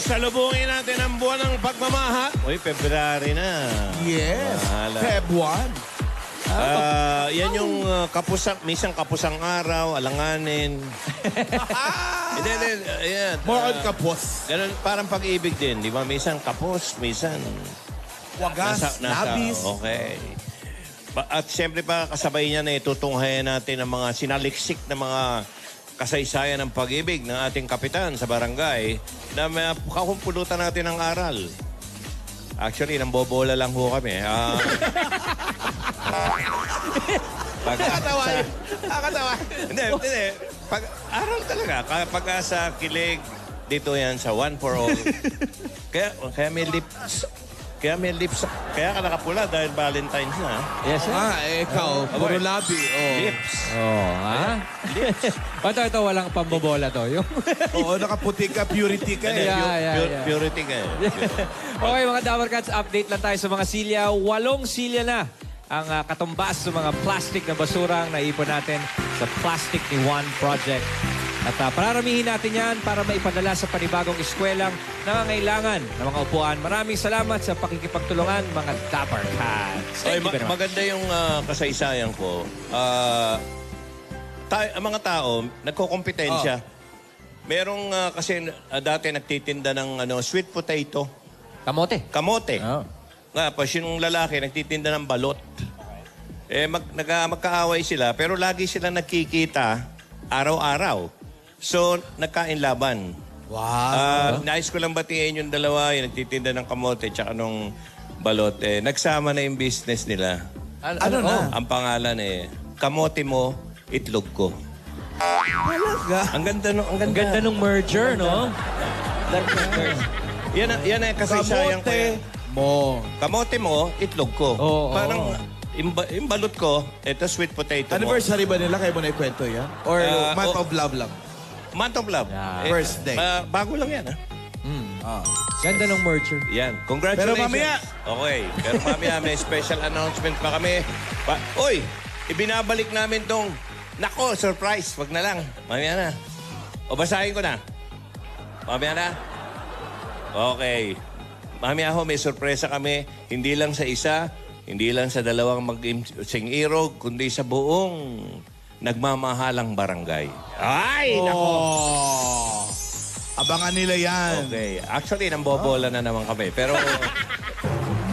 salubungin natin ang buwan ng pagmamahal. Uy, February na. Yes. Mahala. Feb 1. Yan yung minsan kapusang araw, alanganin. Hindi, ayan. More on kapos. Ganun, parang pag-ibig din, di ba? Minsan kapos, minsan Wagas, labis. Okay. At siyempre pa kasabay niya na itutunghayan natin ang mga sinaliksik na mga kasaysayan ng pag-ibig ng ating kapitan sa barangay na may kakumpulutan natin ng aral. Actually, nambobola lang ho kami. Nakatawa yun. Nakatawa. Hindi. Aral talaga. Kapag sa kilig, dito yan sa One for All. Kaya may lips. Kaya ka nakapula dahil Valentine's na. Yes, sir. Ikaw, puro labi. Lips. Ha? Ito, walang pambobola to. Yung... Oo, nakaputi ka, purity ka. Yeah. Purity ka. Okay, mga Dabar Cats, update lang tayo sa mga silya. 8 silya na ang katumbas sa mga plastic na basurang naipon natin sa Plastic ni Juan Project. At pararamihin natin yan para maipadala sa panibagong eskwelang nangangailangan ng mga upuan. Maraming salamat sa pakikipagtulungan, mga Dabar Cats. Thank you very much. Maganda yung kasaysayan ko. Ang mga tao, nagkokompetensya. Merong kasi dati nagtitinda ng sweet potato. Kamote. Kamote. Oh. Tapos yung lalaki nagtitinda ng balot. Magkaaway sila pero lagi sila nagkikita araw-araw. So, nagkain laban. Wow. Nais ko lang batiin yung dalawa, yung nagtitinda ng kamote tsaka nung balot. Nagsama na yung business nila. Ano na? Ang pangalan Kamote Mo, Itlog Ko. Talaga? Ang ganda Ang ganda nung merger, no? Yan ang kasaysayan ko. Kamote mo. Kamote mo, itlog ko. Oo, Parang yung balot ko, ito sweet potato mo. Anniversary ba nila? Kayo mo na ikwento yan? Or month of love lang? Month of love. Yeah. First day. Bago lang yan, ha? Ganda nung merger. Yan. Congratulations. Pero mamaya. Okay. Pero mamaya may special announcement pa kami. Uy! Ibinabalik namin tong... Nako, surprise. Wag na lang. Mamaya na. O basahin ko na. Mamaya na. Okay. Mamaya ho, may sorpresa kami. Hindi lang sa isa, hindi lang sa dalawang mag-sing-irog, kundi sa buong nagmamahalang barangay. Ay! Nako! Abangan nila yan. Okay. Actually, nambobola na naman kami. Pero,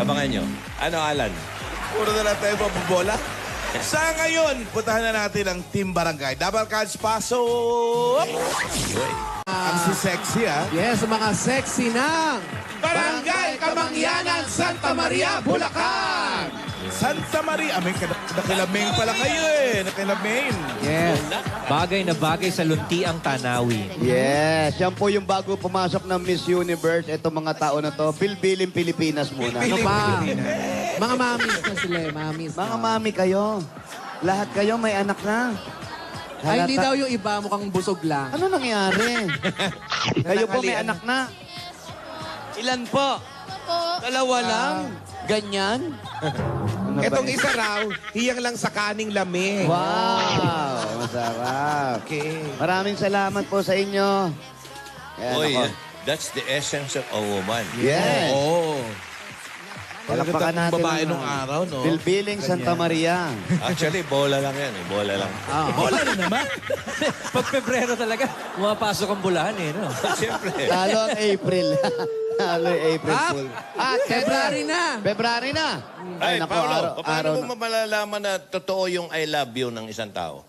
abangan nyo. Ano, Alan? Puro na lang tayo mabubola. Sa ngayon, puntahan na natin ang Team Barangay. Dabar Cats, pasok! Ang si sexy, ha? Yes, mga sexy ng Barangay Kamangyanan, Santa Maria, Bulacan! Santa Maria. May nakilaming pala kayo Nakilaming. Yes. Bagay na bagay sa lunti ang tanawin. Yes, yan po yung bago pumasok ng Miss Universe. Ito mga tao na to, Bilbilin Pilipinas muna. Ano pa? Mga mamis na sila, mamis. Mga mami kayo, lahat kayo may anak na. Ay, hindi Halata- daw yung iba mukhang busog lang. Ano nangyari? Kayo po may anak na. Ilan po? Dalawa lang. Ganyan? Ano ba Itong yun? isa raw, hiyang lang sa kaning lamig. Wow, masarap. Okay. Maraming salamat po sa inyo. Ayan, Uy, ako. that's the essence of a woman. Yes. Oo. Palakpakan natin babae ang- nung araw, no? Bilbiling Santa Maria. Actually, bola lang yan. Bola lang. Bola na naman. Pag Pebrero talaga, pumapasok ang bulahan no? Siyempre. Lalo ang April. Lalo ang April Fool. February na. February na. Ay, naku, Paolo, araw paano na. mo malalaman na totoo yung I love you ng isang tao?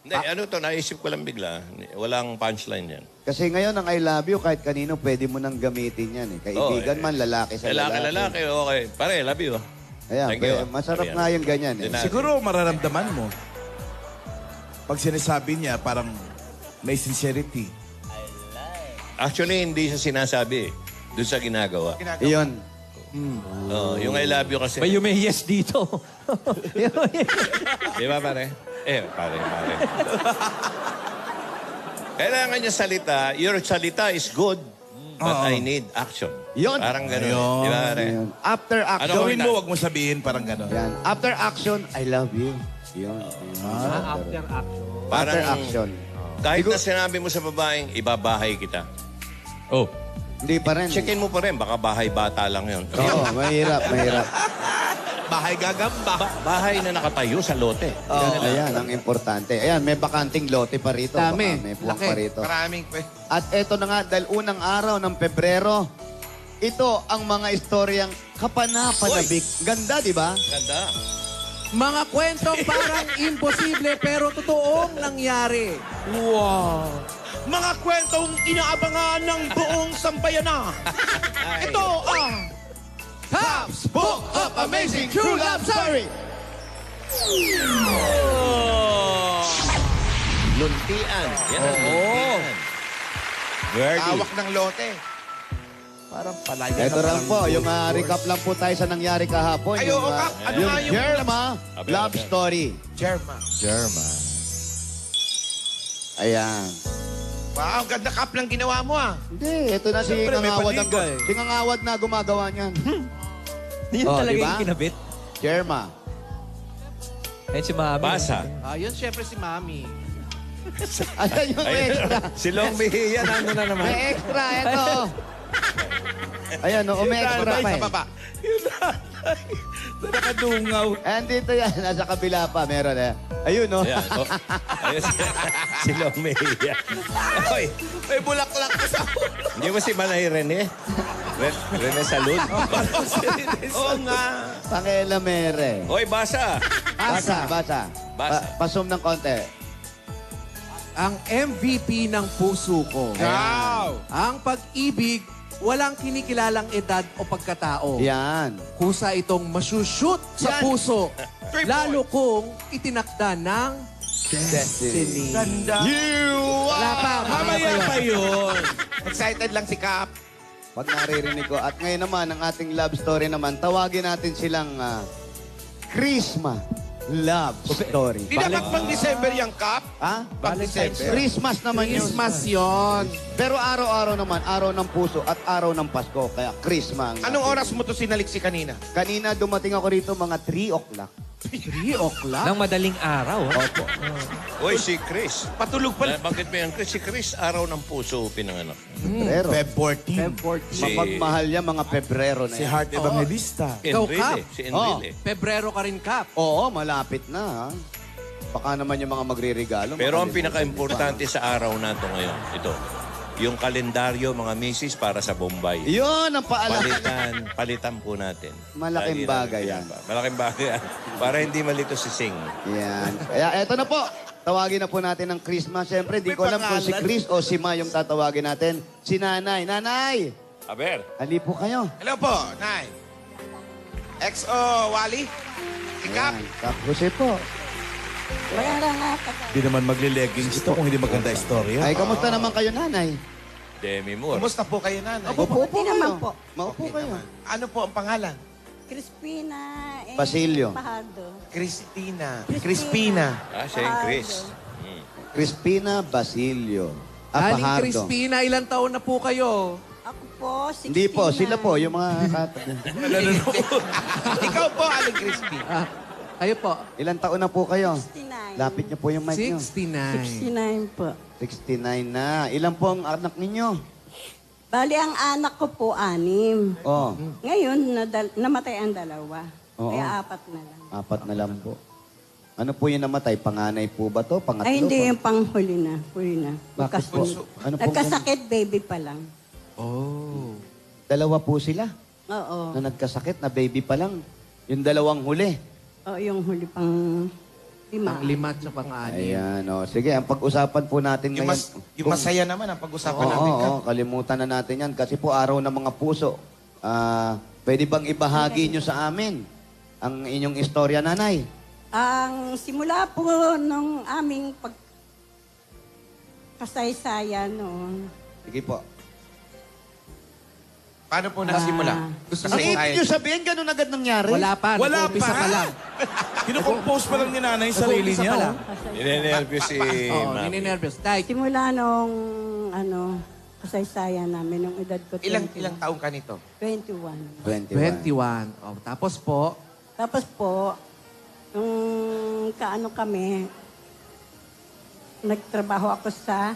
Hindi, naisip ko lang bigla. Walang punchline yan. Kasi ngayon ang I love you, kahit kanino pwede mo nang gamitin yan. Kaibigan man, lalaki sa Lalaki, okay. Pare, love you. Ayan, Thank you. masarap Ayan. nga yung ganyan. Din- Siguro mararamdaman mo. Pag sinasabi niya, parang may sincerity. Actually, hindi siya sinasabi. Doon sa ginagawa. Iyon. Yung I love you kasi. May yes dito. Di ba, pare? Pare. Kailangan niya salita. Your salita is good, but I need action. Yun. Parang gano'n. Ayun. Di ba, pare? Ayun. After action. Ano, Gawin mo, wag mo sabihin parang gano'n. Yan. After action, I love you. Yun. After action. Parang, After action. kahit na sinabi mo sa babaeng, ibabahay kita. Oh, Hindi pa rin. checkin mo pa rin. Baka bahay bata lang yun. Oo, mahirap. Bahay gagamba. Bahay na nakatayo sa lote. Ayan, ang importante. Ayan, may bakanting lote pa rito. Dami. Baka may puwang Laki. pa rito. Maraming At eto na nga, dahil unang araw ng Pebrero, ito ang mga istoryang kapanapanabik. Ganda, di ba? Ganda. Mga kwentong parang imposible pero totoong nangyari. Wow. mga kwentong inaabangan ng buong sambayanan. Ito ang Pops Book of Amazing True Love Story. Luntian. Yan ang luntian. Verdi. tawak ng lote. Parang palayan Ito lang po, yung recap lang po tayo sa nangyari kahapon. Ay, yung, oo, Kap. Ano yung nga yung- Germa Love Story. Germa. Ayan. Wow, ganda Kap lang ginawa mo ah. Hindi, ito na si Siyempre, may Ngangawad. paligay. Si Ngangawad na gumagawa niyan. Yun Oh, talaga diba? yung kinabit. Germa. Ayun si Mami. Basa. Yun syempre si Mami. Ayan yung extra. Si Long Mejia, nandun na naman. May extra, ito. Ayan, no, may extra pa Sa eh. baba. Nakadungaw. And dito yan, nasa kabila pa, meron eh. Ayun, no? Ayan. Oh. Ayun si Long Mejia. Oy, May bulaklak ka sa hindi mo si Manay Rene? Rene Salud? Oo nga. Pakialamere. Oy, basa. Basa. Basa. Pasum ng konti. Ang MVP ng puso ko. Wow. Ang pag-ibig, walang kinikilalang edad o pagkatao. Yan. Kusa itong masushoot sa puso. Lalo kung itinakda ng destiny. Ganda. Wala pa. Mamaya pa yun. Excited lang si Kap. Pag naririnig ko. At ngayon naman, ang ating love story naman, tawagin natin silang Christmas Love Story. Di dapat pang December yung Kap? Ha? Pang December. Christmas naman yun. Christmas yon. Pero araw-araw naman, araw ng puso at araw ng Pasko. Kaya Christmas. Anong oras mo to sinaliksi kanina? Kanina dumating ako rito mga 3 o'clock. 3 o'clock? Nang madaling araw. Opo. Oy, si Chris. Patulog pa. Bakit ba yan? Chris? Si Chris, araw ng puso pinanganak. Pebrero. Feb 14. Feb 14. Si- Mapagmahal yan mga Pebrero na Si yan. Heart Evangelista. Ikaw, Enrile. Kap. Si Enrile. Pebrero ka rin, Kap. Oo, malapit na. Ha? Baka naman yung mga magre-regalo. Pero ang makalimutan pinaka-importante sa araw na ito ngayon, ito, yung kalendaryo, mga misis, para sa Bombay. niyo pa. Yun ang paalala. Palitan po natin. Malaking Lagi bagay natin yan. pinapa- Malaking bagay yan. Para hindi malito si Sing. Yan. Kaya eto na po. Tawagin na po natin ng Christmas. Siyempre, di ko alam kung si Chris o si Ma yung tatawagin natin. Si Nanay. Nanay! Aber, Hali po kayo. Hello po, Nay. XO, Wally. Si Kap. Yan. Kap Jose po. Hindi naman magle-leggings ito kung hindi maganda istorya. Ay, kamusta naman kayo, Nanay? Demi Moore. Kumusta po kayo, Nanay? Maupo po Hindi kayo. naman po. Maupo Okay kayo. naman. Ano po ang pangalan? Crispina Basilio. Fajardo. Crispina. Crispina. Siya yung Chris. Crispina Basilio. Aling Fajardo. Crispina, ilang taon na po kayo? Ako po, 69. Hindi po, sila po, yung mga Ikaw po, Aling Crispy. Kayo po? Ilang taon na po kayo? 69. Lapit niyo po yung mic niyo. 69. 69 po. 69 na. Ilan po ang anak ninyo? Bali, ang anak ko po, 6. Oh, Ngayon, namatay ang 2. Oo. Kaya 4 na lang. 4 na lang po. Ano po yung namatay? Panganay po ba to? Pangatlo Ay, hindi, po? yung panghuli na. Huli na. Bakit po? Ano po? Nagkasakit, baby pa lang. Oh. Dalawa po sila Oo. na nagkasakit na baby pa lang. Yung dalawang huli. Oo, yung huli pang 5. Pang-lima at pang-anim. Ayan, o. Sige, ang pag-usapan po natin Yung, ngayon. yung masaya naman ang pag-usapan Oo, natin, Kap. oo, kalimutan na natin yan. Kasi po, araw ng mga puso. Pwede bang ibahagi nyo sa amin ang inyong istorya, Nanay? Ang simula po nung aming kasaysayan noon. Sige po. Paano po nakasimula? Gusto Ang mo ibig nyo sabihin, ganun agad nangyari? Wala pa. Wala Nag-uumpisa pa. pa lang. Kinocompose pa lang ni Nanay yung sarili Nag-uumpisa niya. pa lang. oh. Ninenervyo si Oo, Mami. nininervyos. Dahil, Simula nung kasaysayan namin, nung edad ko 21. Ilang taong ka nito? 21. 21. Oh, tapos po, Tapos po, nung kaano kami, nagtrabaho ako sa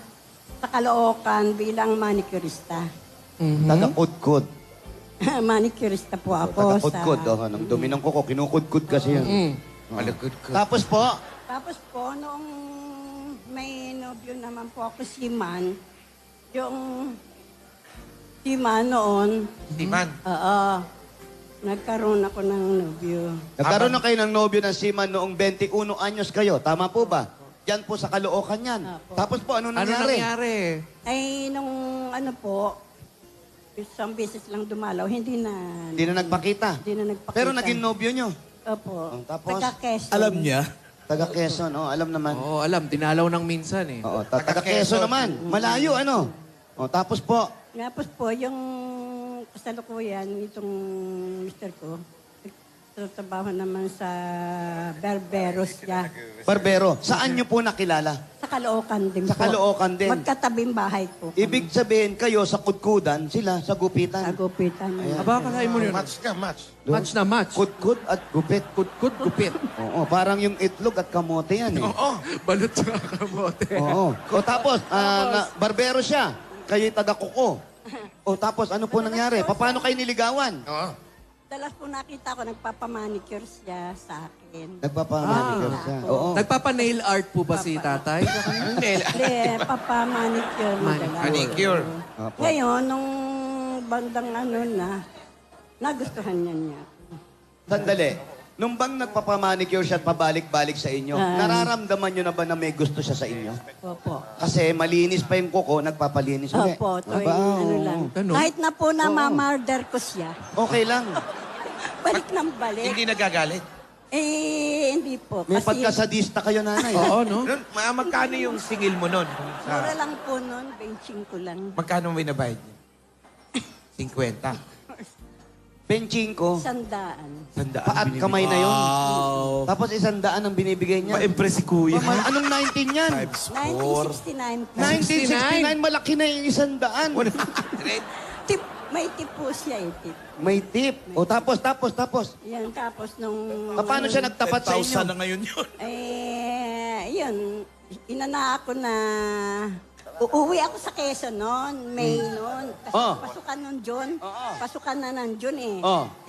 Caloocan bilang manicurista. Taga-kudkud. Manicurista po ako Taga-kudkud. Oh, nang dumi ng kuko, kinukudkud kasi yan. Tapos po, Tapos po, noong may nobyo naman po ako si Man, yung si Man noon, oo, nagkaroon ako ng nobyo. nagkaroon na kayo ng nobyo ng Siman noong 21 anyos kayo. Tama po ba? Yan po sa Caloocan yan. Apo. Tapos po, ano Ano nangyari? nangyari? Ay, nung ano po, isang beses lang dumalaw, hindi na Hindi na nagpakita. Pero naging nobyo nyo. Opo. Tapos? Taga-Quezon. Alam niya? Taga Quezon, alam naman. Oo, alam. Dinalaw ng minsan eh. Oo, taga Quezon naman. Malayo, ano? Tapos po, Tapos po, yung kasalukuyan, itong mister ko, nagtatrabaho naman sa Berberos niya. Barbero, saan nyo po nakilala? Sa Caloocan din Sa po. Caloocan din. Magkatabing bahay po. Ibig sabihin kayo sa kudkudan, sila sa gupitan. Sa gupitan. Aba, kalahin mo yun. Match ka, match. Match na match. Kudkud at gupit. Kudkud, gupit. Oo, parang yung itlog at kamote yan eh. Balot sa kamote. Oo. Tapos, barbero siya. Kayo'y taga-kuko. Tapos, ano po nangyari? Paano kayo niligawan? Dalas po nakita ko, nagpapamanicure siya sa akin. Nagpapamanicure siya. Oo. Nagpapa-nail art po ba si tatay? Hindi, papamanicure. Manicure. Opo. Ngayon, nung bandang ano na, nagustuhan niya. Sandali. Nung bang nagpapamanicure siya at pabalik-balik sa inyo, nararamdaman nyo na ba na may gusto siya sa inyo? Opo. Kasi malinis pa yung kuko, nagpapalinis ulit. Opo, tuwing Aba, ano oo. lang. Ganun? Kahit na po na mamarder ko siya, Okay lang. balik ng balik. Hindi nagagalit. Hindi po. May Kasi pagkasadista kayo, nanay. Oo, no? Nun, magkano yung singil mo nun? mura lang po nun, benching ko lang. Magkano mo binabayad niya? 50. Benchingko, Sandaan. paat kamay na yun. Tapos 100 ang binibigay niya. Ma-impress si Kuya. Anong 19 yan? 1969 po. 1969, malaki na yung 100. Tip, may tip po siya eh, tip. May tip. Tapos. Yan, tapos nung... Paano siya nagtapat sa inyo? 10,000 na ngayon yun. Yun, inana ako na... Uuwi ako sa Quezon noon, May noon. Kasi pasukan nun June. Pasukan na ng June eh.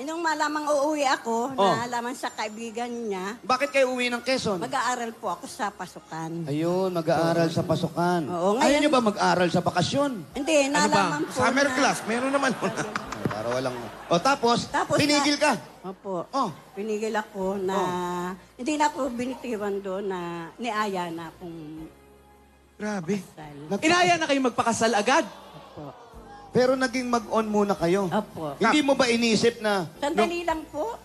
Nung malamang uuwi ako, naalaman sa kaibigan niya, Bakit kayo uwi ng Quezon? mag-aaral po ako sa pasukan. Ayun, mag-aaral sa pasukan. Oo, Ayaw ngayon- niyo ba mag-aral sa bakasyon? Hindi, naalaman po Summer na... class, meron naman. Para walang... Tapos pinigil ka. Opo. Oh. Pinigil ako na... Hindi na ako binitiwan doon na niaya na akong Grabe. kasal. Inaya na kayo magpakasal agad? Opo. Pero naging mag-on muna kayo. Opo. Hindi mo ba inisip na... Sandali lang po.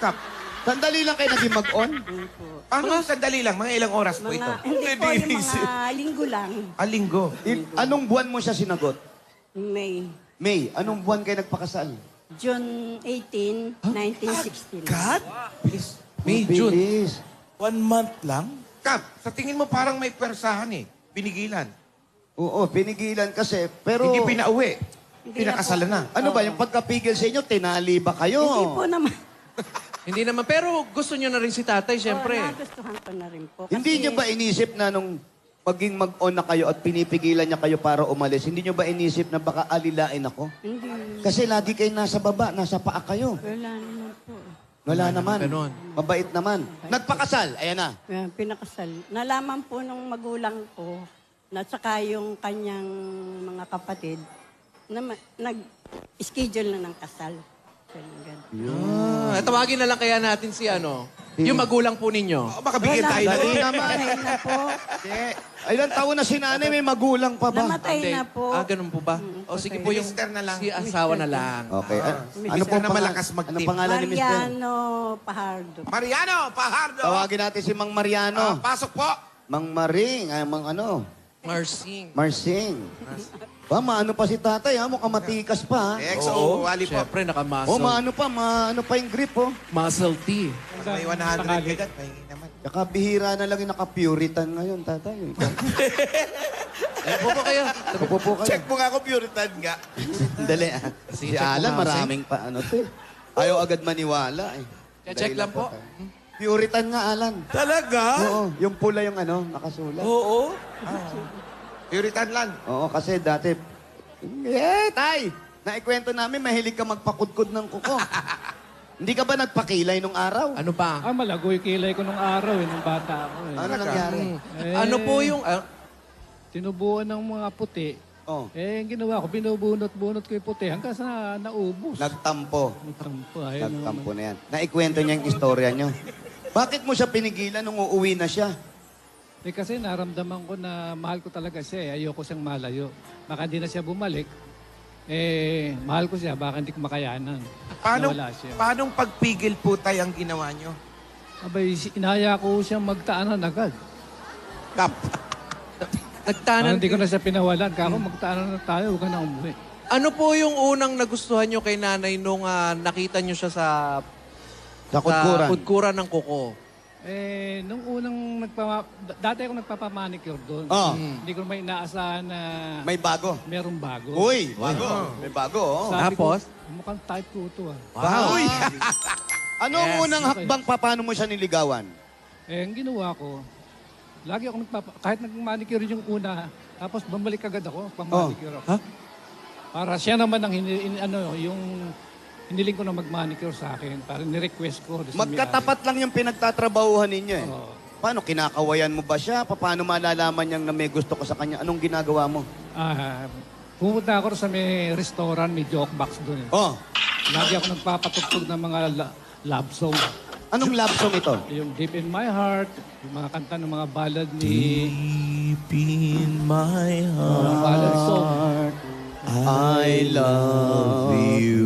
Kap. Sandali lang kayo naging mag-on? Opo. Ano sandali lang? Mga ilang oras po ito? Hindi po, yung mga linggo lang. Linggo. Anong buwan mo siya sinagot? May. May. Anong buwan kayo nagpakasal? June 18, 1916. May June. Bilis. 1 month lang? Kap, sa tingin mo parang may persahan eh. Pinigilan. Oo, pinigilan kasi. Pero... Hindi pinauwi. Hindi Pinakasalan na. Ano ba, yung pagkapigil sa inyo, tinali ba kayo? Hindi po naman. Hindi naman. Pero gusto nyo na rin si tatay, syempre. Nagustuhan ko na rin po. Hindi niyo ba inisip na nung maging mag-on na kayo at pinipigilan niya kayo para umalis, hindi niyo ba inisip na baka alilain ako? Hindi. Kasi lagi kayo nasa baba, nasa paa kayo. Wala naman po. Wala naman. Ganon. Mabait naman. Nagpakasal, ayan na. Kaya pinakasal. Nalaman po nung magulang ko na saka yung kanyang mga kapatid na nag-schedule na ng kasal. Tawagin na lang kaya natin si yung magulang po ninyo. Baka bigyan tayo na Dali eh. naman. Namatay na po. Ilan taon na si nanay, may magulang pa ba? Namatay Hindi. na po. Ganun po ba? O sige po yung Mister na lang. si asawa na lang. Okay. Ano Mister na malakas mag-tip. Anong pangalan ni Mister? Mariano Pajardo. Mariano, Pajardo. Tawagin natin si Mang Mariano. Pasok po. Mang Maring, Mang Marsing. Marsing. Maano pa si tatay, ha? Mukhang matikas pa, ha? EXO, wali po. Syempre, naka-muscle. Maano pa yung grip, oh. Muscle T. May 100 agad. Pahingi naman. Tsaka bihira na lang yung naka-puritan ngayon, tatay. Upo po kayo. Upo po kayo. Check mo nga ako, Puritan nga. Dali, ah. Si Sige, check Alan, mo nga, maraming pa, Ayaw agad maniwala, eh. Check lang po. Puritan nga, Alan. Talaga? Oo, yung pula yung nakasulat. Oo. Puritan lang. Oo, kasi dati, Tay! Naikwento namin, mahilig ka magpakudkod ng kuko. Hindi ka ba nagpakilay nung araw? Ano pa? Malago yung kilay ko nung araw, nung bata ako. Ano nangyari? Ano po yung... Tinubuan ng mga puti. Oh, Ang ginawa ko, binubunot-bunot ko yung puti hanggang sa naubos. nagtampo. Nagtampo. Ayun, Nagtampo na yan. Naikwento niya yung istorya niyo. Bakit mo siya pinigilan nung uuwi na siya? kasi naramdaman ko na mahal ko talaga siya. Ayoko siyang malayo. Baka hindi na siya bumalik. Mahal ko siya. Baka hindi ko makayanan. Nawala siya. Paano pagpigil po tayo ang ginawa nyo? Abay, inaya ko siyang magtaanan agad. Kap. Nagtanan. Hindi ko na siya pinawalan. Kako, magtaanan na tayo. Huwag ka na umuwi. Ano po yung unang nagustuhan nyo kay nanay nung nakita nyo siya sa kudkuran ng kuko? Nung unang dati ako nagpapamanicure doon. Oh. Hindi ko naman inaasahan na May bago. merong bago. Uy, bago. May bago, oh. Sabi Tapos? ko, mukhang type ko ito ah. Wow. Ano ang unang hakbang paano mo siya niligawan? Ang ginawa ko, lagi ako kahit nag-manicure yung una, tapos bumalik agad ako, pang-manicure ako. Para siya naman ang hiniling ko na mag-manicure sa akin. Para ni-request ko. Magkatapat lang yung pinagtatrabahuhan ninyo eh. Oo. Paano, kinakawayan mo ba siya? Paano malalaman niyang na may gusto ko sa kanya? Anong ginagawa mo? Pumunta ako sa may restaurant, may joke box doon. Oh, Lagi ako nagpapatugtog ng mga love song. anong love song ito? Yung Deep in My Heart, yung mga kanta ng mga ballad ni... Deep in my Mga ballad song. I love you.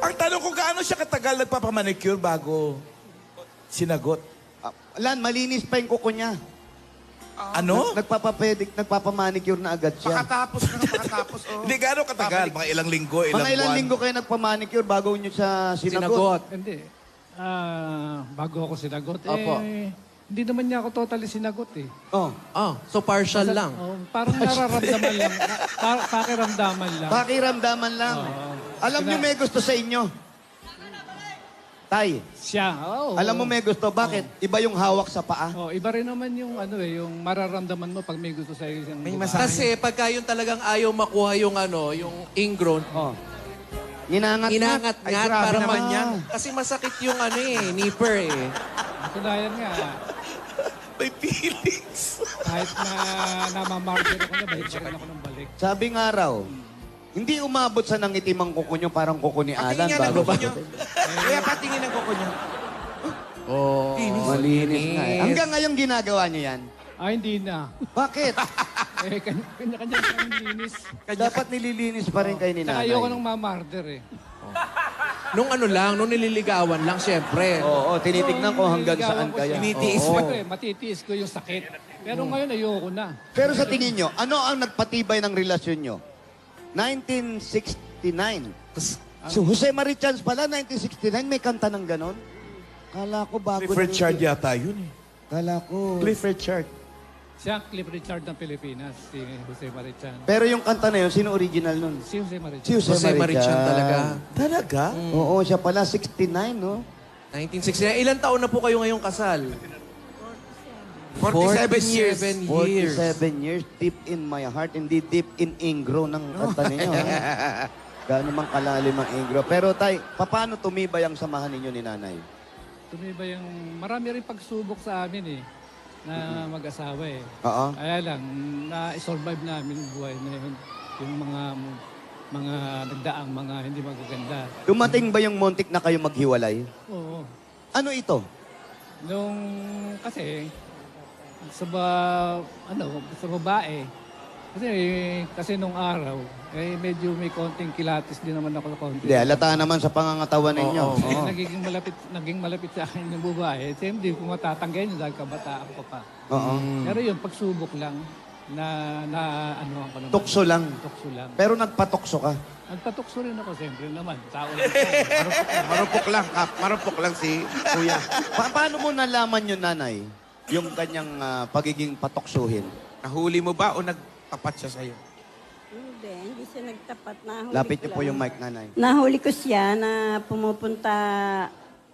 Ang tanong ko, gaano siya katagal nagpapamanicure bago sinagot? Lan, malinis pa yung kuko niya. Ano? Nagpapamanicure na agad siya. Pakatapos na pakatapos. Oh. Hindi, gaano katagal? Mga ilang linggo, ilang Mga ilang buwan? linggo kayo nagpamanicure bago niyo siya sinagot. Sinagot. Hindi. Bago ako sinagot, Opo. hindi naman niya ako totally sinagot eh. Oh. So partial lang. Parang nararamdaman lang. Pakiramdaman lang. Pakiramdaman lang. Alam niyo may gusto sa inyo. Tay, Siya. alam mo may gusto. Bakit? Iba yung hawak sa paa. Iba rin naman yung yung mararamdaman mo pag may gusto sa isang May babae. Kasi pagka yung talagang ayaw makuha yung yung ingrown, Oh. Inangat-ngat. inangat-ngat grabe para naman yan. Kasi masakit yung nipper eh. Katunayan nga, May feelings. kahit na namamarket ako na, balik pa rin ako ng balik. Sabi nga raw, hindi umabot sa nangitim ang kuko niyo, parang kuko ni Alan. Patingin nga ng Bago kuko ba? nyo. Kaya patingin ng kuko nyo. Oh, Malinis nga eh. Hanggang ngayon ginagawa niyo yan. Hindi na. Bakit? Kanya-kanya ang linis. Dapat nililinis pa rin kayo ni Saka nanay. ayoko nang mamarder eh. nung nung nililigawan lang, syempre. Oo, tinitignan ko hanggang saan kaya. Tinitiis Oo. matitiis ko yung sakit. Pero ngayon ayoko na. Pero sa tingin nyo, ano ang nagpatibay ng relasyon nyo? 1969. Si Jose Marichan pala, 1969, may kanta ng ganon. Kala ko bago Cliff na Richard yata yun eh. Kala ko. Cliff Richard. Siya ang Cliff Richard ng Pilipinas, si Jose Marichan. Pero yung kanta na yun, sino original nun? Si Jose Marichan. Si Jose, Jose Marichan talaga. Talaga? Oo, siya pala, 69, no? 1969. Ilan taon na po kayo ngayong kasal? 47 years. 47 years, deep in my heart, hindi deep in ingro ng kanta ninyo. ha? Gaano mang kalalim ang ingro. Pero tay, paano tumibay ang samahan ninyo ni nanay? Tumibay yung marami rin pagsubok sa amin eh, na mag-asawa eh. Oo. Kaya lang, na-survive namin yung buhay na yun. Yung mga nagdaang mga hindi magaganda. Dumating ba yung muntik na kayo maghiwalay? Oo. Ano ito? Nung, kasi, sa babae, kasi nung araw, medyo may konting kilatis din naman ako konti. Hindi, halata naman sa pangangatawan ninyo. Eh, Oo. naging malapit sa akin yung babae. Kasi hindi ko matatanggayin yun dahil kabataan ko pa. Oo. Pero yun, pagsubok lang na ano ako naman. Tukso lang. Tukso lang. Pero nagpatukso ka. Nagpatukso rin ako, siyempre naman. Tao lang. Marupok lang, Kap. Marupok lang si Kuya. Paano mo nalaman yun, nanay? Yung kanyang pagiging patuksuhin? Nahuli mo ba o nagtapat siya sa'yo? Hindi siya nagtapat. Nahuli Lapit ko niyo po lang. yung mic, nanay. Nahuli ko siya na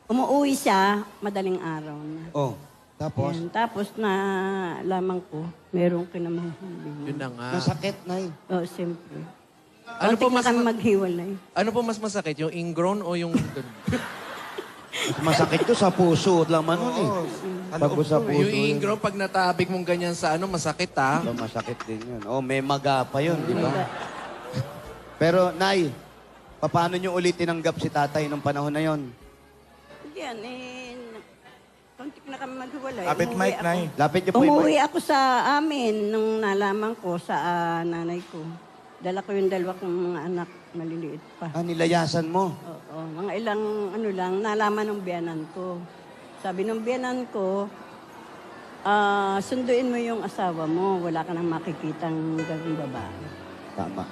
umuwi siya madaling araw na. Oh. Tapos, Yan. Tapos na lamang ko, merong kinamahuling. Yun na nga. nasakit, Nay. Oo, siyempre. Ano Ano po po mas- kami maghiwalay. Ano po mas masakit? Yung ingrown o yung... Masakit to sa puso laman nun eh. Pag sa puso. yung ingrown, pag natabig mong ganyan sa ano, masakit ha? So, masakit din yun. Oh, may maga pa yun, di ba? Pero, Nay, paano nyo ulit tinanggap si tatay nung panahon na yon? Yan, kontik na kami maghiwalay. Kapit Umuwi mic, ako. Nay. Lapit nyo po Umuwi ako sa amin nung nalaman ko sa nanay ko. Dala ko yung dalawa kong mga anak, maliliit pa. Ah, nilayasan mo. Oo, mga ilang ano lang, nalaman ng biyanan ko. Sabi ng biyanan ko, sunduin mo yung asawa mo, wala ka nang makikitang gagawing babae. Tama.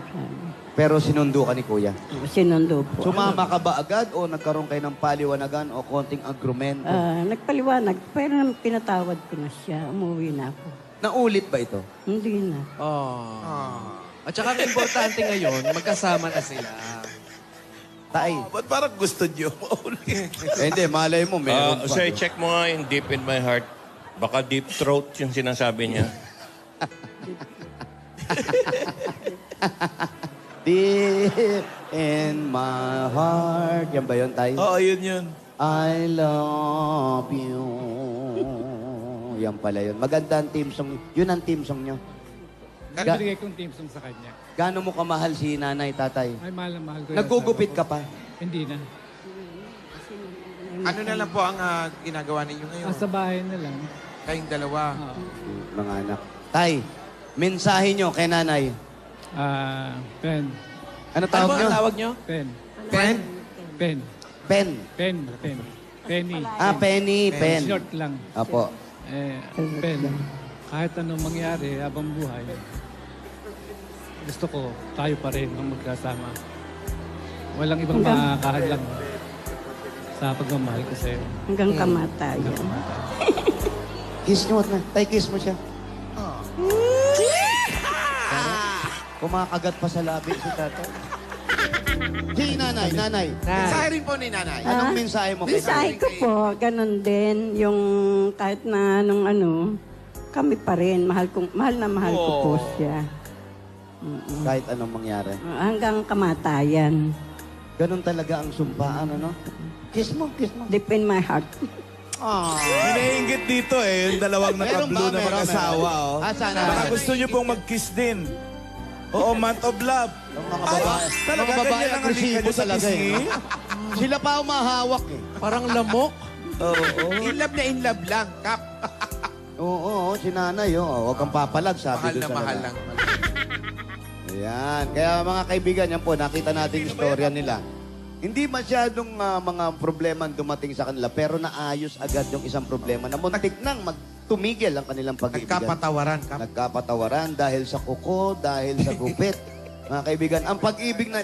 Sabi. Pero sinundo ka ni Kuya. Sinundo po. Sumama ka ba agad o nagkaroon kayo ng paliwanagan o konting agrumento? Nagpaliwanag, pero pinatawad ko na siya. Umuwi na ako. Naulit ba ito? Hindi na. Oh. At saka ang importante ngayon, magkasama na sila. Tay. Ba't parang gusto nyo? Hindi, malay mo, meron pa. So, check mo nga yung deep in my heart. Baka deep throat yung sinasabi niya. Deep in my heart. Yan ba yun, Tay? Oo, yun. I love you. Yan pala yun. Maganda ang team song. Yun ang team song nyo. Ga- Binigay kong team song sa kanya. Gaano mo kamahal si nanay, tatay? Ay, mahal na mahal ko yan. Nagugupit ka pa? Hindi na. Ano na lang po ang ginagawa ninyo ngayon? Nasa bahay na lang. Kayong dalawa. Oo. Mga anak. Tay, mensahe nyo kay nanay. Pen. Ano Ano tawag ba nyo? ang tawag nyo? Pen. Pen? Pen. Pen. Pen. Pen. Penny. Ah, penny, pen. Short lang. Apo. Pen. Kahit anong mangyari habang buhay, gusto ko tayo pa rin ang magkasama. Walang ibang makakahadlang sa pagmamahal ko sa'yo. Hanggang kamatayan. Kiss nyo na. Tay, kiss mo siya. Kumakagat pa sa labi si tatay. Si nanay, nanay. Mensahe rin po ni nanay. Anong mensahe mo kay Mensahe nanay? ko po, ganun din. Yung kahit na nung ano, kami pa rin. Mahal na mahal ko po siya. Kahit anong mangyari. Hanggang kamatayan. Ganun talaga ang sumpaan, ano? Kiss mo, kiss mo. Deep in my heart. May naiingit dito eh. Yung dalawang naka-blue na mag-asawa. Oh. Sana. Baka gusto nyo pong mag-kiss din. Oo, month of love. Yung mga babae. Talaga, mga babae ganyan ang agresibo halika nyo sa talaga eh. pisngi? Sila pa umahawak eh. Parang lamok. In love na in love lang. Kap. Oo, si nanay, huwag kang papalag, sabi Mahal doon na sa mahal labas. lang. Ayan. Kaya mga kaibigan, yan po, nakita natin yung istorya nila. Hindi masyadong mga problema ang dumating sa kanila, pero naayos agad yung isang problema na muntik nang tumigil ang kanilang pag-ibigan. Nagkapatawaran. Kap. Nagkapatawaran dahil sa kuko, dahil sa gupit. Mga kaibigan, ang pag-ibig na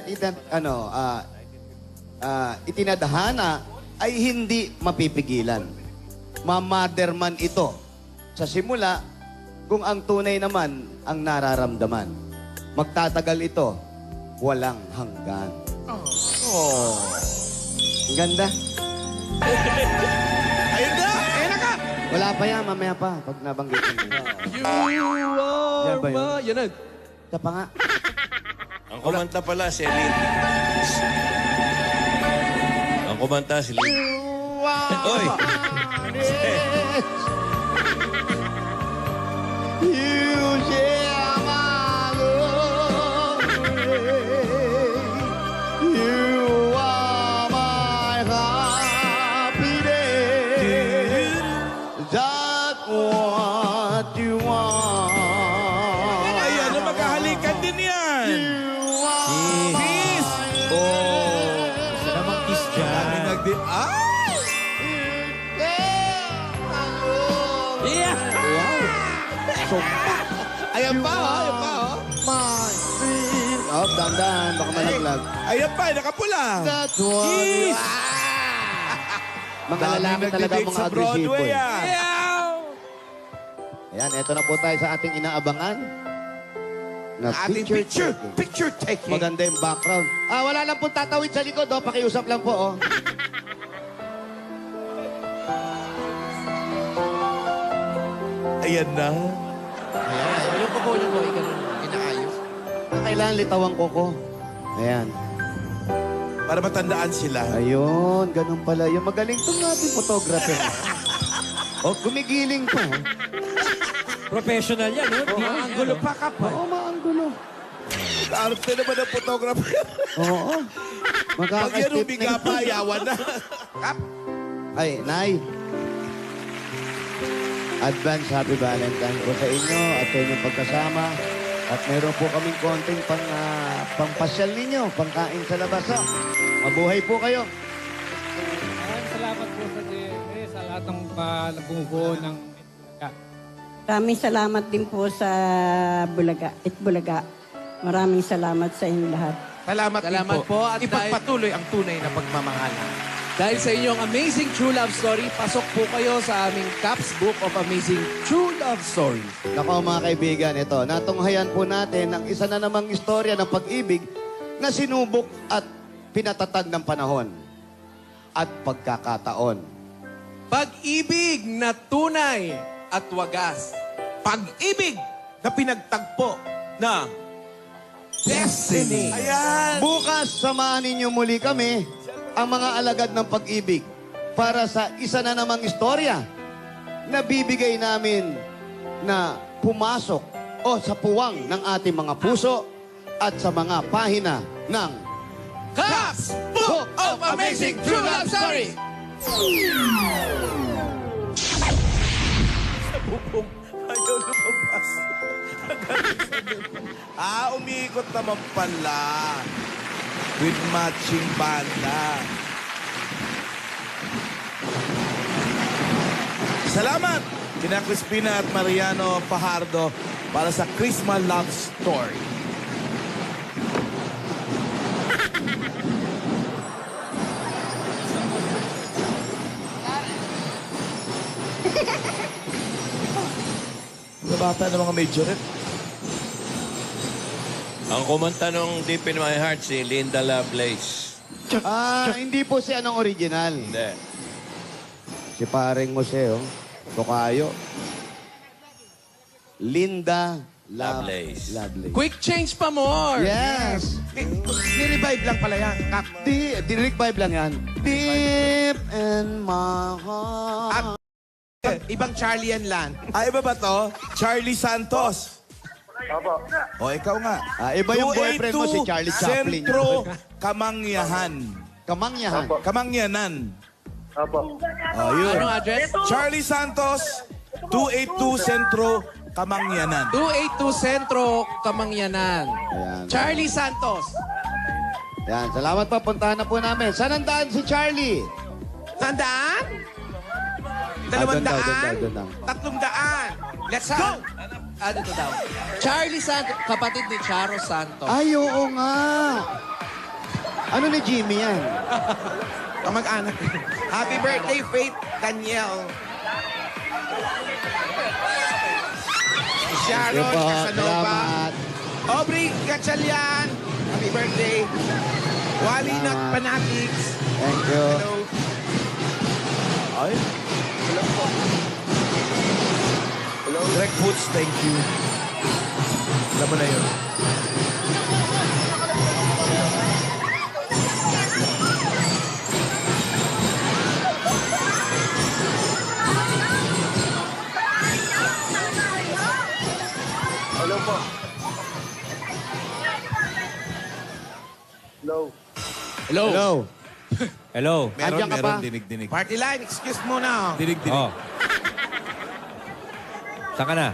itinadhana ay hindi mapipigilan. Mamather man ito. Sa simula, kung ang tunay naman ang nararamdaman. Magtatagal ito, walang hanggan. Ang ganda. Ayun na! Ayun na ka! Wala pa yan, mamaya pa, pag nabanggit mo. Yan ba yun? Yan na. Isa pa nga. Ang kumanta pala, si Lynn. Ang kumanta, si Lynn. Oy! You share my love. You are my happiness. That's what you want. Ay, ano, maghahalikan din yan. Kiss! Gusto namang kiss dyan. Yeah! Ayan pa, ayan pa, Oh, dandan, baka malaglag. Ayan pa, nakapula. That's what Kiss! Mga lalaki talaga nagdi-date mga sa agresibo. Broadway, eh. ah. Ayan, eto na po tayo sa ating inaabangan. Na ating picture. Picture taking. Maganda yung background. Wala lang po tatawid sa likod, Pakiusap lang po, Ayan na. Yung kuko niyo po, inaayos. Kailangan litawang koko. Ayan. Para matandaan sila. Ayun, ganun pala. Yung magaling itong ating photographer. Oh, gumigiling pa. Professional yan, no? Maanggulo pa ka pa. Oo, maanggulo. Arte naman ang photographer. Oo. Pag yan Magkakastip umiga pa, ayawan na. Ay, Nay. Advance Happy Valentine po sa inyo at sa inyong pagkasama. At meron po kaming konting pangpasyal ninyo, pangkain sa labas. Ha? Mabuhay po kayo. Maraming salamat po sa GMA, sa lahat ng bumubuo ng Maraming salamat din po sa Itbulaga. Maraming salamat sa inyo lahat. Salamat po. At ipagpatuloy ang tunay na pagmamahalan. Dahil sa inyong amazing true love story, pasok po kayo sa aming Caps Book of Amazing True Love Stories. Nako mga kaibigan, ito, natunghayan po natin ang isa na namang istorya ng pag-ibig na sinubok at pinatatag ng panahon at pagkakataon. Pag-ibig na tunay at wagas. Pag-ibig na pinagtagpo na Destiny. Ayan. Bukas, samahan ninyo muli kami, ang mga alagad ng pag-ibig, para sa isa na namang istorya na bibigay namin na pumasok o sa puwang ng ating mga puso at sa mga pahina ng Caps Book of Amazing True Love Story. Ayaw lumabas. Umiikot naman pala. With matching banda. Salamat kina Crispina at Mariano Fajardo para sa Christmas Love Story. Bata ng mga majorette. Ang kumanta nung Deep in My Heart, si Linda Lovelace. hindi po si anong original. Hindi. Si paring Museo, Tokayo. Linda Lovelace. Lovelace. Quick change pa more. Yes. ni-revive lang pala yan. Kap. Revive lang yan. Deep in my heart. Ibang Charlie yan lang. Iba ba to? Charlie Santos. Opo. O, ikaw nga. Iba yung boyfriend mo, si Charlie Chaplin. Sentro Kamangyahan. Kamangyahan. Kamangyanan. Opo. Yun. Ano address? Charlie Santos, 282 Sentro Kamangyanan. 282 Sentro, Kamangyanan. Ayan. Charlie Santos. Yan, salamat pa. Puntahan na po namin. Saan ang daan si Charlie? Tandaan? Doon daw. 300. Let's go! Dito daw. Charlie Santos, kapatid ni Charo Santos. Ay, oo nga. Ano ni Jimmy yan? Kamag-anak. Happy birthday, Faith Daniel. Sharon Sige po, Casanova. salamat. Aubrey Gatchalian. Happy birthday. Wally Salamat. Not Fanatics. Thank you. Hello. Ay. Direct Foods, thank you. Alam mo na yun. Hello po. Hello. Hello. Hello. Hello. Meron, Andiyan ka pa? dinig-dinig. Party line, excuse muna. Dinig-dinig. Oh. Saan ka na?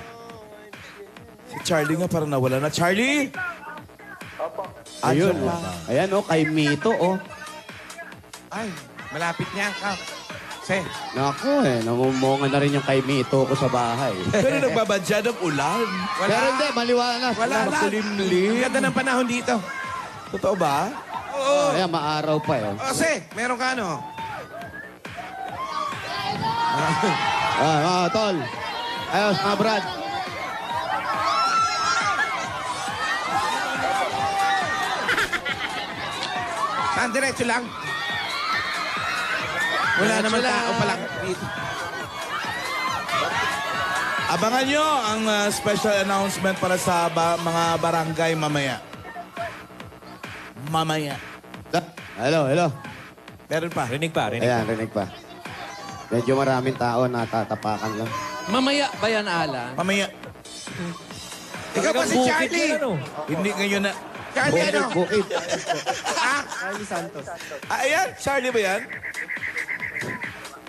Si Charlie nga parang nawala na. Charlie! Ayun. Andiyan pa. Ayan, kay Mito, Ay, malapit niya. Kap. Naku, namumonga na rin yung kay Mito ko sa bahay. Pero nagbabadya ng ulan. Wala. Pero hindi, maliwanag. Wala na. Makulimlim. Ang ganda ng panahon dito. Totoo ba? Oo. Ayan, maaraw pa, Ose, meron ka ano? Tol. Ayos, mga Brad. Saan diretso lang? Wala Diretso naman lang. tao pa lang dito. Abangan nyo ang special announcement para sa mga barangay mamaya. Mamaya. Hello, hello. Meron pa. Rinig pa, rinig. Ayan, rinig pa. Medyo maraming tao na tatapakan lang. Mamaya ba yan, Alan? Mamaya. Ikaw ba si Bukid Charlie? yan, ano? Hindi ngayon na. Charlie ano? Bukid. Charlie Santos. Ayan, Charlie ba yan?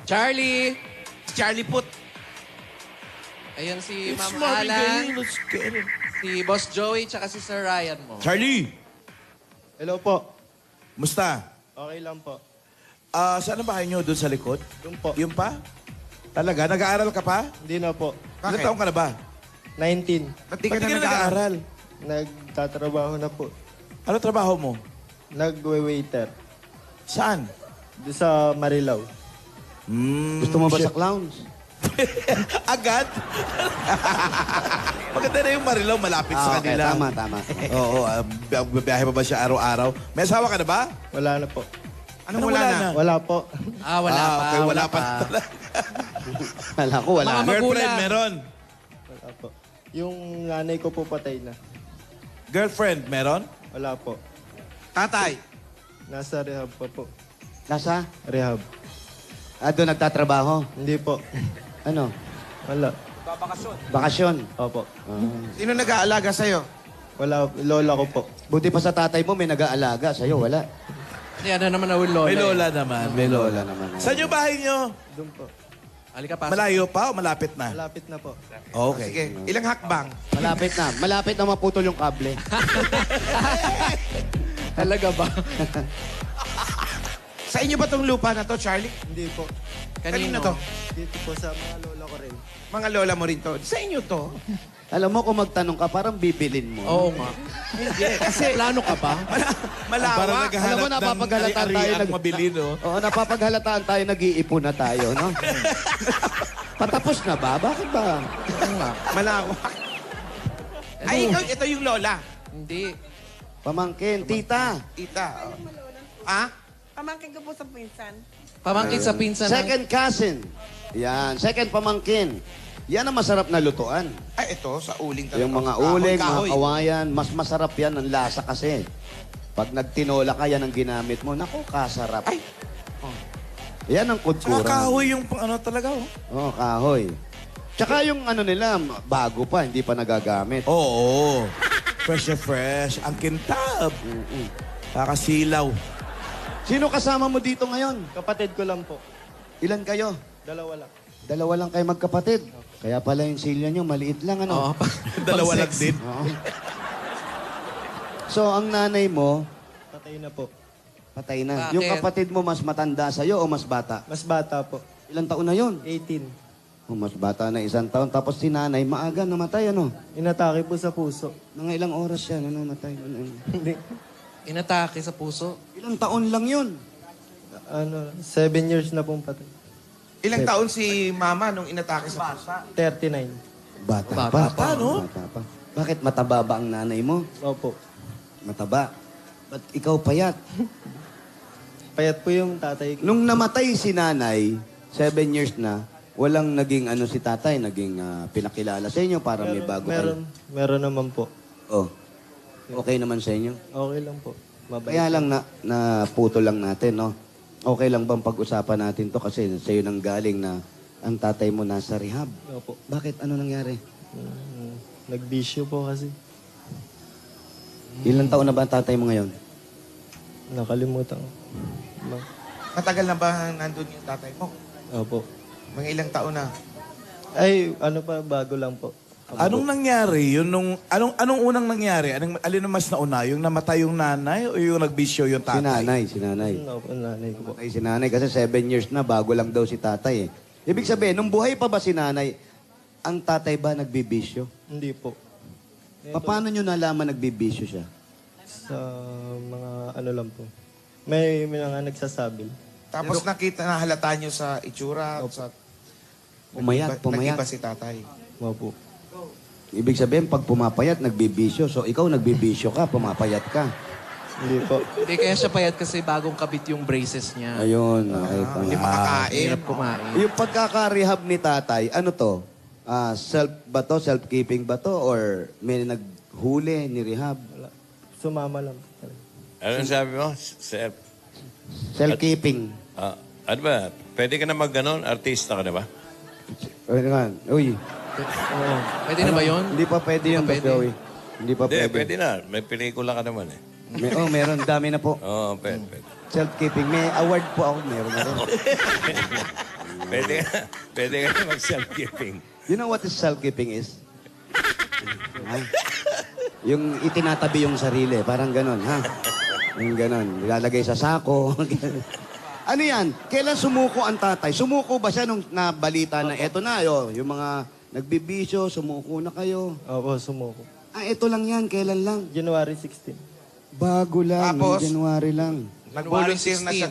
Charlie! Charlie Put. Ayan si Ma'am Alan, si Boss Joey, tsaka si Sir Ryan mo. Charlie! Hello po. Musta? Okay lang po. Saan ang bahay nyo? Doon sa likod? Yung po. Yung pa? Talaga? Nag-aaral ka pa? Hindi na po. Ilang taong ka na ba? 19. Ba't di ka na nag-aaral? Nagtatrabaho na po. Ano trabaho mo? Nagwe-waiter. Saan? Doon sa Marilao. Gusto mo ba sa clowns? Agad? Maganda na yung Marilao, malapit sa Okay, kanila. tama, tama. Oo, biyahe pa ba siya araw-araw? May asawa ka na ba? Wala na po. Anong wala na? Wala po. Wala pa. Okay, wala pa. Wala ko, wala. Mga Girlfriend, magulang. meron. Wala po. Yung nanay ko po patay na. Girlfriend, meron? Wala po. Tatay. Nasa rehab pa po. Nasa? Rehab. Doon nagtatrabaho? Hindi po. Ano? Wala. Bakasyon? Opo. Sino nag-aalaga sa'yo? Wala. Lola ko po. Buti pa sa tatay mo, may nag-aalaga. Sa'yo, wala. Hindi, ano naman na lola. May lola naman. May lola. naman. Saan yung bahay nyo? Doon po. Halika pa. Malayo pa o malapit na? Malapit na po. Okay. Sige, ilang hakbang? Malapit na. Malapit na maputol yung kable. Talaga ba? Sa inyo ba tong lupa na to, Charlie? Hindi po. Kanino to? Dito po sa mga lola ko rin. Mga lola mo rin to. Sa inyo to? Alam mo, kung magtanong ka, parang bibilin mo. Oo nga. Kasi plano ka ba? Malawak. Parang Alam naghahanap mo, napapaghalata ng tayo. ari-ariang mabili, no? Oo, napapaghalataan tayo, nag-iipon na tayo, no? Patapos na ba? Bakit ba? Malawak. Ay, ito yung lola. Hindi. Pamangkin, tita. Ita. Ah? Pamangkin ko po sa pinsan. Pamangkin sa pinsan. Second cousin. Yan, second pamangkin. Yan ang masarap na lutuan. Ay, ito, sa uling talaga. Yung mga uling, mga Kahoy. kawayan, mas masarap yan ang lasa kasi. Pag nagtinola ka, yan ang ginamit mo. Naku, kasarap. Ay. Yan ang Saka kultura. kahoy yung ano talaga, oh. Oo, kahoy. Tsaka yung ano nila, bago pa, hindi pa nagagamit. Oo. Fresh na fresh. Ang kintab. Kakasilaw. Sino kasama mo dito ngayon? Kapatid ko lang po. Ilan kayo? Dalawa lang. Dalawa lang kayo magkapatid. Kaya pala yung silya nyo, maliit lang, ano? Oo. Dalawa lang din. Oo. So, ang nanay mo, Patay na po. patay na. Bakit? Yung kapatid mo, mas matanda sa'yo o mas bata? Mas bata po. Ilang taon na yun? 18. Oh, mas bata na 1 taon. Tapos si nanay, maaga namatay, ano? Inatake po sa puso. Mga ilang oras siya, ano, namatay. Hindi. Inatake sa puso. Ilang taon lang yun. 7 years na pong patay. Ilang taon si mama nung inatake sa puso? 39. Bata, Bata pa. pa, no? Bata pa. Bakit mataba ba ang nanay mo? Opo. Mataba. Ba't ikaw payat? Payat po yung tatay ko. Nung namatay si nanay, 7 years na, walang naging ano si tatay, naging pinakilala sa inyo para may bago Meron naman po. Oh. Okay naman sa inyo? Okay lang po. Mabait. Kaya lang na puto lang natin, no? Okay lang bang pag-usapan natin to kasi sa'yo nang galing na ang tatay mo nasa rehab? Opo. Bakit? Ano nangyari? Nagbisyo po kasi. Ilang taon na ba ang tatay mo ngayon? Nakalimutan ko. Matagal na ba nandun yung tatay mo? Opo. Mga ilang taon na? Ay, ano pa, bago lang po. Anong nangyari? Yun nung, anong unang nangyari? Alin ang mas nauna? Yung namatay yung nanay o yung nagbisyo yung tatay? Si nanay. Opo, nanay ko po. Namatay si nanay kasi 7 years na, bago lang daw si tatay eh. Ibig sabihin, nung buhay pa ba si nanay, ang tatay ba nagbibisyo? Hindi po. Paano nyo nalaman nagbibisyo siya? Sa mga ano lang po. May mga nagsasabi. Tapos nakita, nahalata nyo sa itsura, sa... Pumayat. Nag-iba si tatay. Opo. Ibig sabihin, pag pumapayat, nagbibisyo. So, ikaw nagbibisyo ka, pumapayat ka. Hindi po. Hindi kaya siya payat kasi bagong kabit yung braces niya. Ayun. Okay, Hindi makakain. Hirap kumain. Yung pagkaka-rehab ni tatay, ano to? Self ba to? Self-keeping ba to? Or may naghuli ni rehab? Wala. Sumama lang po talaga. Ano sabi mo? Self. Self-keeping. Ano ba? Pwede ka na mag-ganon? Artista ka na ba? Pwede nga. Uy. Oo. Pwede na ba yun? Hindi pa pwede yun, Hindi pa Boss Joey. Hindi pa Hindi, pwede. pwede na. May pelikula ka naman eh. Meron. Dami na po. Oo, pwede. Self-keeping. May award po ako. Meron na rin. Pwede ka na mag-self-keeping. You know what is self-keeping is? Ha? Yung itinatabi yung sarili. Parang ganon, ha? Yung ganon. Ilalagay sa sako. Ano yan? Kailan sumuko ang tatay? Sumuko ba siya nung nabalita na eto na, yung mga nagbibisyo, sumuko na kayo? Opo, sumuko. Ito lang yan. Kailan lang? January 16. Bago lang. Tapos? January lang. Nag-volunteer na siya.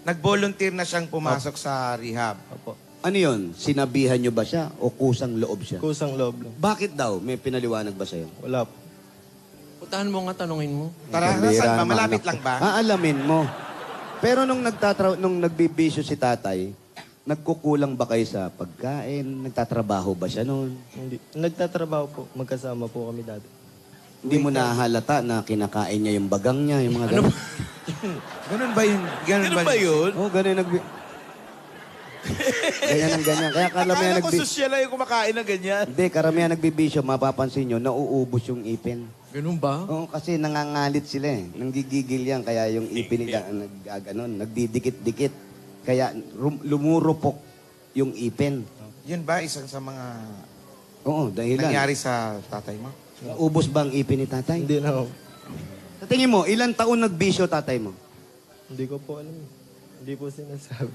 Nag-volunteer na siyang pumasok sa rehab. Opo. Ano yun? Sinabihan nyo ba siya o kusang loob siya? Kusang loob lang. Bakit daw? May pinaliwanag ba sa'yo? Wala po. Puntahan mo nga, tanungin mo. Tara, Pambira saan ba? naman, Malapit anak lang ko. ba? Alamin mo. Pero nung nagbibisyo si tatay, nagkukulang ba kayo sa pagkain? Nagtatrabaho ba siya noon? Hindi. Nagtatrabaho po. Magkasama po kami dati. Hindi mo nahalata na kinakain niya yung bagang niya, yung mga ganun? Ganun ba yun? Ganun ba yun? Oo, ganun ganyan ang ganyan. Kaya karamihan Akala ko sosyal lang yung kumakain na ganyan. Hindi, karamihan nagbibisyo, mapapansin nyo, nauubos yung ipin. Ganun ba? Oo, kasi nangangalit sila eh. Nanggigigil yan, kaya yung ipin nila nagdidikit-dikit. Kaya lumurupok yung ipin. Yun ba isang sa mga Oo, dahilan. nangyari sa tatay mo? Ubos ba ang ipin ni tatay? Hindi na ako. Sa tingin mo, ilang taon nagbisyo tatay mo? Hindi ko po alam. Hindi po sinasabi.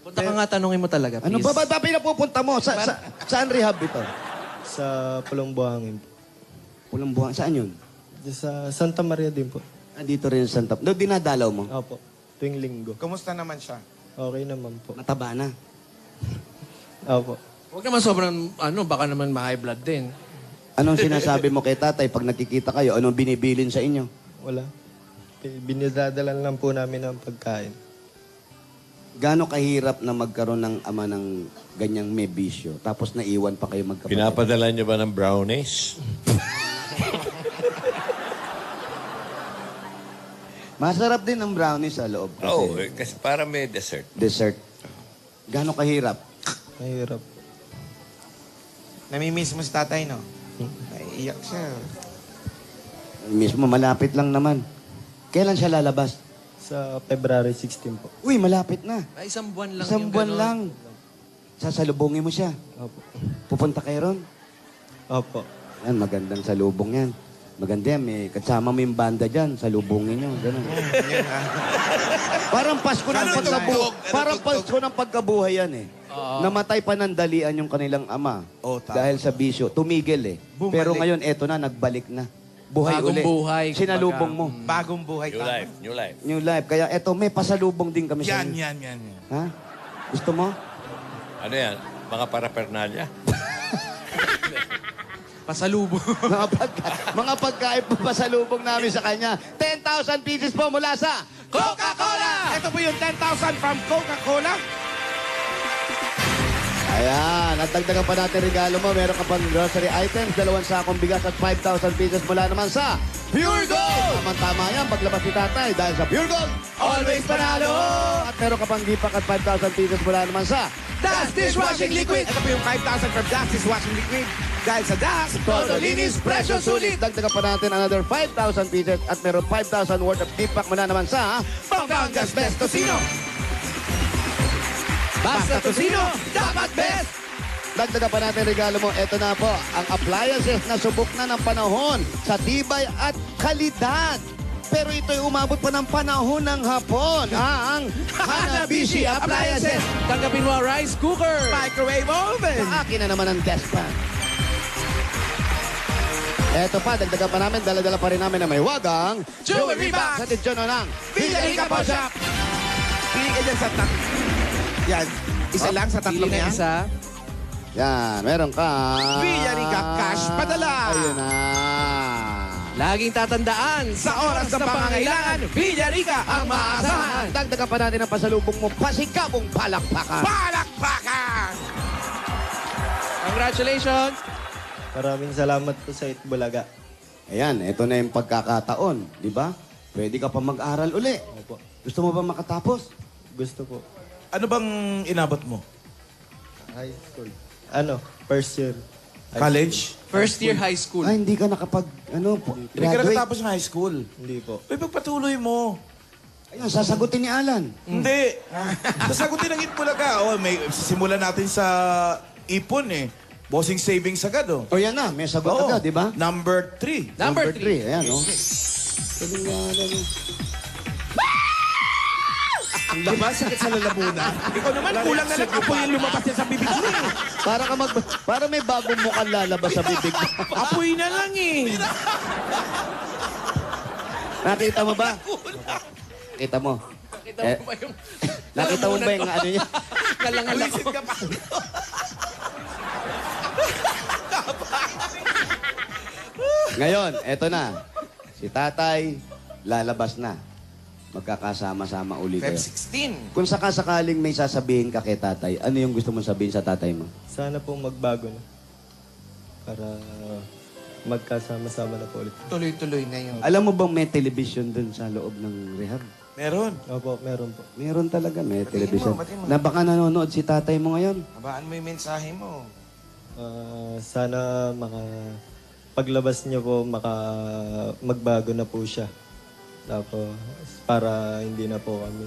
Punta ka nga, tanungin mo talaga, Ano please. ba pinapupunta mo? Saan rehab ito? Sa Pulong Buhangin po. Pulang buwan. Saan yun? Sa Santa Maria din po. Dito rin sa Santa. Doon dinadalaw mo? Opo. Tuwing linggo. Kumusta naman siya? Okay naman po. Mataba na. Opo. Huwag naman sobrang, baka naman ma-high blood din. Anong sinasabi mo kay tatay pag nakikita kayo? Anong binibilin sa inyo? Wala. Binidadalan lang po namin ng pagkain. Gaano kahirap na magkaroon ng ama ng ganyang may bisyo? Tapos naiwan pa kayo magkapatid? Pinapadala niyo ba ng brownies? Masarap din ang brownies sa loob. Oo, kasi para may dessert. Dessert. Gaano kahirap? Mahirap. Namimiss mo si tatay, no? Naiiyak siya. Mismo, malapit lang naman. Kailan siya lalabas? Sa February 16 po. Uy, malapit na. Ay, isang buwan lang Isang yung buwan ganun. lang. Sasalubungin mo siya. Opo. Pupunta kayo ron. Opo. Yan, magandang salubong yan. Maganda yan, may kasama mo yung banda dyan, salubungin nyo. Ganun. Parang Pasko ng pagkabuhay. Parang Pasko ng pagkabuhay yan eh. Namatay panandalian yung kanilang ama. Dahil sa bisyo. Tumigil eh. Bumalik. Pero ngayon, eto na, nagbalik na. Buhay Bagong uli. buhay, Sinalubong mo. Bagong buhay New tatay. life, new life. New life. Kaya eto, may pasalubong din kami sa Yan, inyo. yan. Ha? Gusto mo? Ano yan? Mga paraphernalia? Pasalubong. mga pagkain po pasalubong namin sa kanya. 10,000 pieces po mula sa Coca-Cola! Ito po yung 10,000 from Coca-Cola. Ayan, at dagdagan pa natin regalo mo. Meron ka pang grocery items, 2 sakong bigas at 5,000 pieces mula naman sa Pure Gold! Tama-tama yan, paglabas ni tatay dahil sa Pure Gold, Always panalo! At meron ka pang gipak at 5,000 pieces mula naman sa Das Dishwashing Liquid. Ito po yung 5,000 from Das Dishwashing Liquid. Dahil sa Das, todo linis, presyo sulit. Dagdagan pa natin another 5,000 pieces at meron 5,000 worth of gipak mula naman sa Pampangas Best Tocino. Basta Tocino, dapat best! Dagdagan pa natin regalo mo. Ito na po, ang appliances na subok na ng panahon sa tibay at kalidad. Pero ito'y umabot pa ng panahon ng hapon. Ang Hanabishi Appliances. Tanggapin mo ang rice cooker. Microwave oven. Sa akin na naman ang desk fan. Eto pa, dagdagan pa namin, dala-dala pa rin namin na may wagang Jewelry box. Sa titsyon ng Villarica po shop. Pili ka dyan sa Yan, isa lang sa tatlong Pili na yan. isa. Yan, meron ka. Villarica cash padala. Ayun na. Laging tatandaan, Sa oras ng pangangailangan, Villarica ang maasahan. Dagdagan pa natin ang pasalubong mo, pasikabong palakpakan. Palakpakan! Congratulations! Maraming salamat po sa Itbulaga. Ayan, ito na yung pagkakataon, di ba? Pwede ka pa mag-aral uli. Opo. Gusto mo ba makatapos? Gusto po. Ano bang inabot mo? High school. Ano? First year. College? First year high school. Ay, hindi ka nakapag, Hindi ka graduate. natapos ng high school. Hindi po. Uy, pagpatuloy mo. Ayun, sasagutin ni Alan. Hindi. Sasagutin ng Itbulaga. Oh, may simulan natin sa ipon eh. Bossing savings agad oh. O yan na, may sagot Oo. agad, di ba? Number 3. Number 3. 3. Ayan, oh. Sabi nga, Alan. Diba? Sakit sa lalamunan. Ikaw naman, kulang na lang apoy yung lumabas yan sa bibig mo eh. Para may bagong mukhang lalabas sa bibig mo. Apoy na lang eh. Nakita mo ba? Nakita mo? Nakita mo ba yung... Nakita mo ba yung ano niya? Kalangalan ko. Wisit ka pa. Ngayon, eto na. Si tatay, lalabas na. Magkakasama-sama uli kayo. Feb 16. Kung sakasakaling may sasabihin ka kay tatay, ano yung gusto mong sabihin sa tatay mo? Sana po magbago na. Para magkasama-sama na po ulit. Tuloy-tuloy na yun. Alam mo bang may television dun sa loob ng rehab? Meron. Opo, meron po. Meron talaga, may Batiin television. mo, batiin mo. Na baka nanonood si tatay mo ngayon. Habaan mo yung mensahe mo. Sana paglabas niyo po, magbago na po siya. Tapos, para hindi na po kami,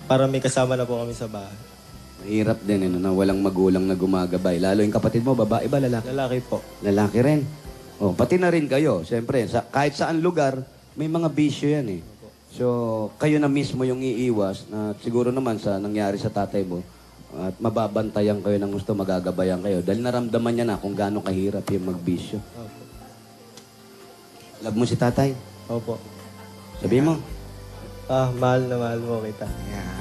para may kasama na po kami sa bahay. Mahirap din, ano, na walang magulang na gumagabay. Lalo yung kapatid mo, babae ba, lalaki? Lalaki po. Lalaki rin. Oh, pati na rin kayo. Siyempre, kahit saan lugar, may mga bisyo yan eh. So, kayo na mismo yung iiwas na siguro naman sa nangyari sa tatay mo at mababantayan kayo ng gusto, magagabayan kayo. Dahil naramdaman niya na kung gaano kahirap yung magbisyo. Opo. Love mo si tatay? Opo. Sabi mo. Mahal na mahal mo kita.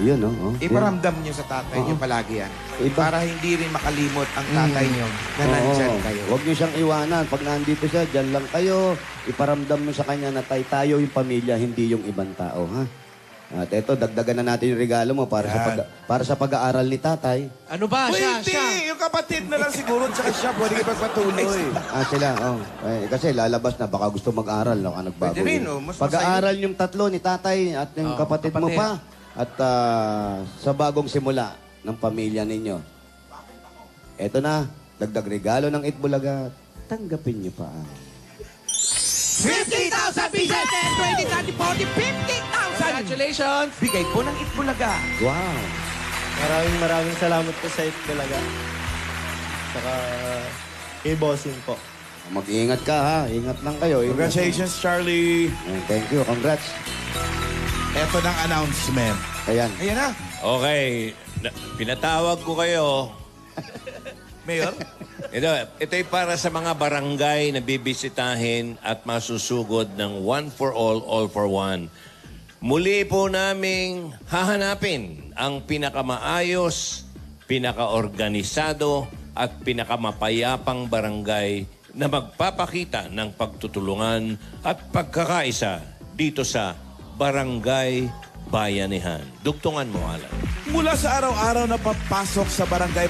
Yun, no? Oh, Iparamdam niyo sa tatay niyo palagi yan. Para hindi rin makalimot ang tatay niyo na nandyan kayo. Huwag niyo siyang iwanan. Pag nandito siya, dyan lang kayo. Iparamdam mo sa kanya na tayo yung pamilya, hindi yung ibang tao, ha? At eto, dagdagan na natin yung regalo mo para sa pag-aaral ni tatay. Ano ba? Hindi, Siya. yung kapatid na lang siguro tsaka siya pwede ipagpatuloy. Sila, oh. Kasi lalabas na, baka gusto mag-aral, no? Nagbago. Pwede rin, yun. oh. Mas Pag-aaral yung tatlo ni tatay at yung kapatid mo pa. At sa bagong simula ng pamilya ninyo. Eto na, dagdag regalo ng Itbulaga. Tanggapin niyo pa. 50,000 pieces! 20, 30, 40, 50,000! Congratulations! Bigay po ng Itbulaga. Wow. Maraming salamat po sa Itbulaga. Saka kay Bossing po. Mag-iingat ka, ha? Ingat lang kayo. Ingat. Congratulations, Charlie. Thank you. Congrats. Eto ng announcement. Ayan. Ayan na. Okay, pinatawag ko kayo. Mayor? Ito'y para sa mga barangay na bibisitahin at masusugod ng One for All for One. Muli po naming hahanapin ang pinakamaayos, pinakaorganisado at pinakamapayapang barangay na magpapakita ng pagtutulungan at pagkakaisa dito sa Barangay Bayanihan. Dugtungan mo, Alan. Mula sa araw-araw na papasok sa Barangay